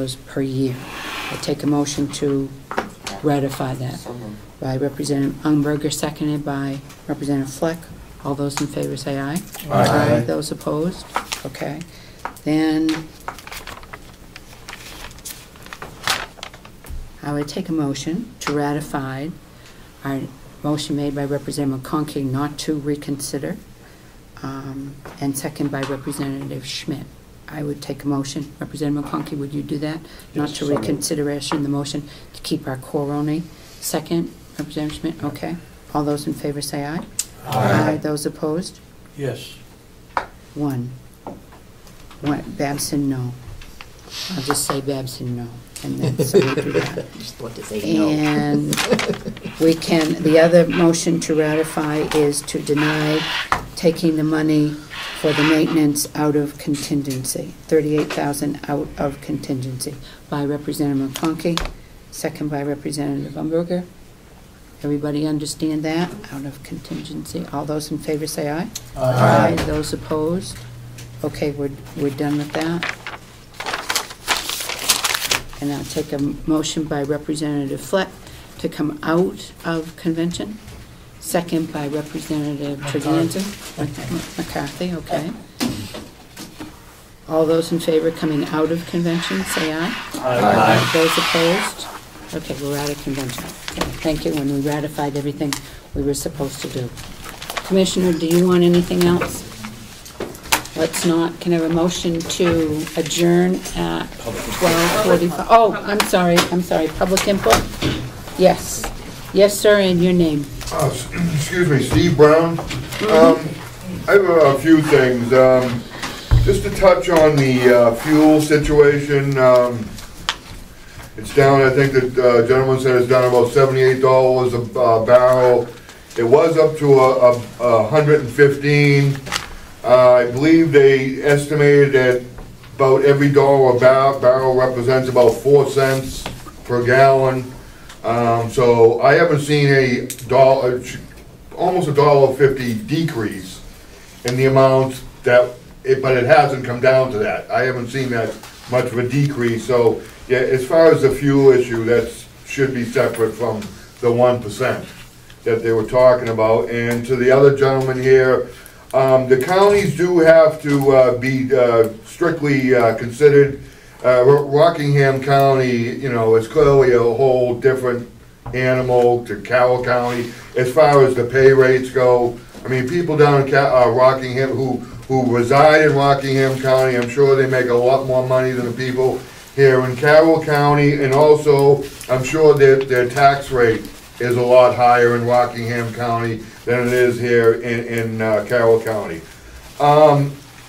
$1,000 per year. I take a motion to ratify that. By Representative Umberger, seconded by Representative Fleck. All those in favor say aye. Aye. Those opposed? Okay. Then I would take a motion to ratify our motion made by Representative McConkey not to reconsider, and second by Representative Schmidt. I would take a motion. Representative McConkey, would you do that? Yes, not to reconsideration, the motion to keep our core only. Second, Representative Schmidt, okay. All those in favor say aye. Aye. Those opposed? Yes. One. Babson, no. I'll just say Babson, no. And then so we'll do that. Just want to say no. And we can, the other motion to ratify is to deny taking the money for the maintenance out of contingency. $38,000 out of contingency by Representative McConkey, second by Representative Umberger. Everybody understand that? Out of contingency. All those in favor say aye. Aye. Aye. Those opposed? Okay, we're done with that. And I'll take a motion by Representative Fleck to come out of convention. Second by Representative Treganza. McCarthy, okay. All those in favor coming out of convention, say aye. Aye. Those opposed? Okay, we're out of convention. Okay, thank you. When we ratified everything we were supposed to do. Commissioner, do you want anything else? Let's not. Can I have a motion to adjourn at 12:45? Oh, I'm sorry. Public input? Yes. Yes, sir, and your name. Excuse me, Steve Brown. I have a few things. Just to touch on the fuel situation. It's down, I think the gentleman said it's down about $78 a barrel. It was up to 115. I believe they estimated that about every dollar a barrel represents about 4 cents per gallon. So I haven't seen almost $1.50 decrease in the amount that, but it hasn't come down to that. I haven't seen that much of a decrease. So yeah, as far as the fuel issue, that should be separate from the 1% that they were talking about. And to the other gentleman here, the counties do have to be strictly considered. Rockingham County, you know, is clearly a whole different animal to Carroll County as far as the pay rates go. I mean, people down in Rockingham who reside in Rockingham County, I'm sure they make a lot more money than the people here in Carroll County, and also I'm sure their tax rate is a lot higher in Rockingham County than it is here in Carroll County.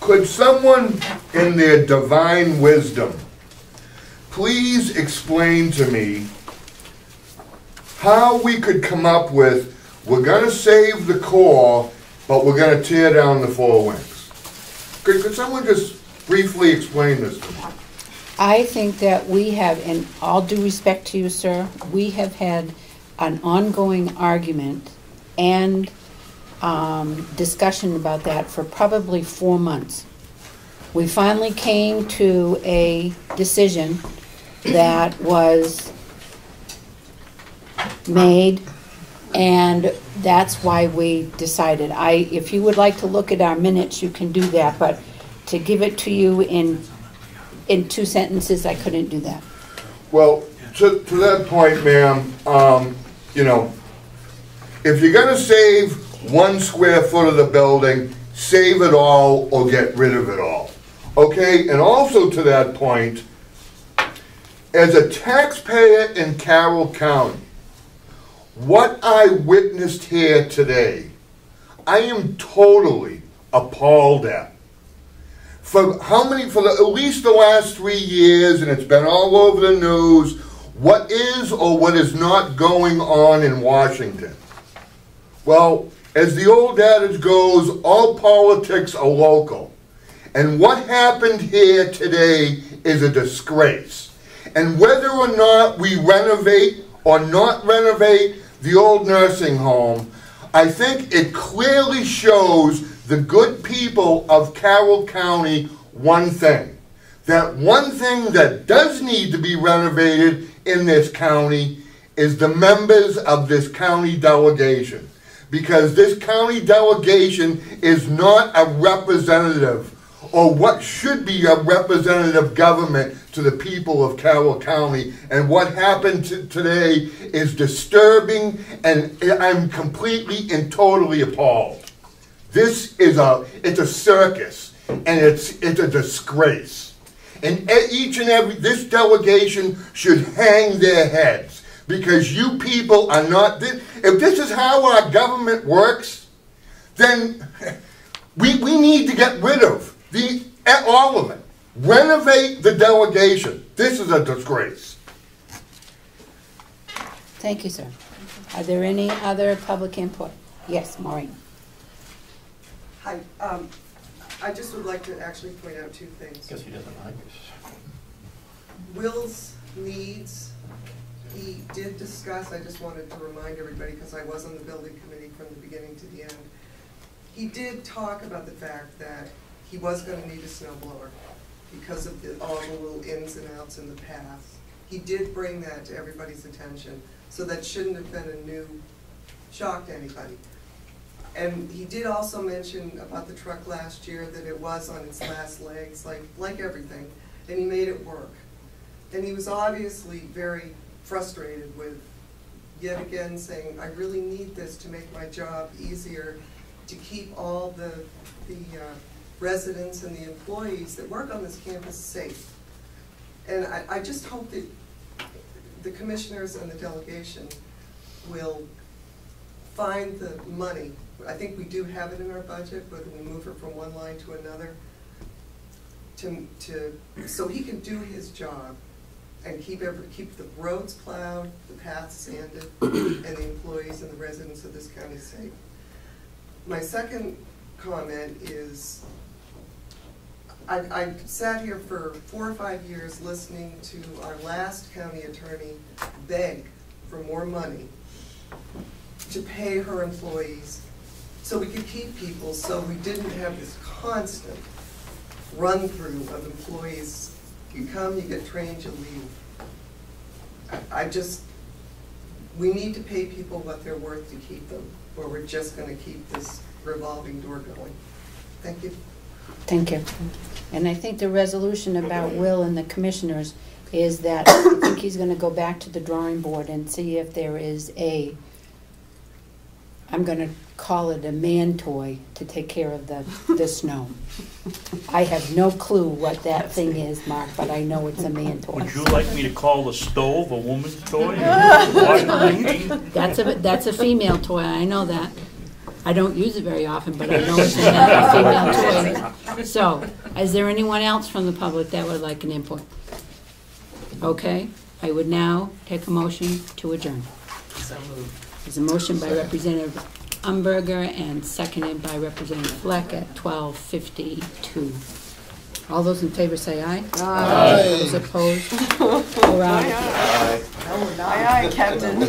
Could someone in their divine wisdom please explain to me how we could come up with, we're going to save the core, but we're going to tear down the four wings? Could someone just briefly explain this to me? I think that we have, in all due respect to you, sir, we have had an ongoing argument and discussion about that for probably 4 months. We finally came to a decision that was made, and that's why we decided. If you would like to look at our minutes, you can do that, but to give it to you in 2 sentences, I couldn't do that. Well, to that point, ma'am, you know, if you're going to save 1 square foot of the building, save it all or get rid of it all. Okay, and also to that point, as a taxpayer in Carroll County, what I witnessed here today, I am totally appalled at. For at least the last 3 years, and it's been all over the news, what is or what is not going on in Washington. Well, as the old adage goes, all politics are local. And what happened here today is a disgrace. And whether or not we renovate or not renovate the old nursing home, I think it clearly shows the good people of Carroll County one thing, that one thing that does need to be renovated in this county is the members of this county delegation. Because this county delegation is not a representative, or what should be a representative government to the people of Carroll County. And what happened today is disturbing, and I'm completely and totally appalled. This is it's a circus, and it's a disgrace. And this delegation should hang their heads, because you people are not, if this is how our government works, then we need to get rid of all of it. Renovate the delegation. This is a disgrace. Thank you, sir. Are there any other public input? Yes, Maureen. Hi, I just would like to actually point out two things. Guess he doesn't like us. Will's needs, he did discuss, I just wanted to remind everybody because I was on the building committee from the beginning to the end. He did talk about the fact that he was going to need a snow blower because of all the little ins and outs in the paths. He did bring that to everybody's attention, so that shouldn't have been a new shock to anybody. And he did also mention about the truck last year that it was on its last legs, like everything, and he made it work. And he was obviously very frustrated with, yet again, saying, I really need this to make my job easier, to keep all the residents and the employees that work on this campus safe. And I just hope that the commissioners and the delegation will find the money. I think we do have it in our budget, but we move it from one line to another so he can do his job and keep the roads plowed, the paths sanded, and the employees and the residents of this county safe. My second comment is, I sat here for 4 or 5 years listening to our last county attorney beg for more money to pay her employees so we could keep people, so we didn't have this constant run through of employees. You come, you get trained, you leave. We need to pay people what they're worth to keep them, or we're just going to keep this revolving door going. Thank you. Thank you. And I think the resolution about Will and the commissioners is that I think he's going to go back to the drawing board and see if there is I'm going to call it a man toy to take care of the snow. I have no clue what that thing is, Mark, but I know it's a man toy. Would you like me to call the stove a woman's toy? That's a female toy, I know that. I don't use it very often, but I know it's a female toy. So, is there anyone else from the public that would like an input? Okay, I would now take a motion to adjourn. So moved. There's a motion by Representative Umberger and seconded by Representative Fleck at 12:52. All those in favor say aye. Aye. Those opposed? Aye. Aye, Captain.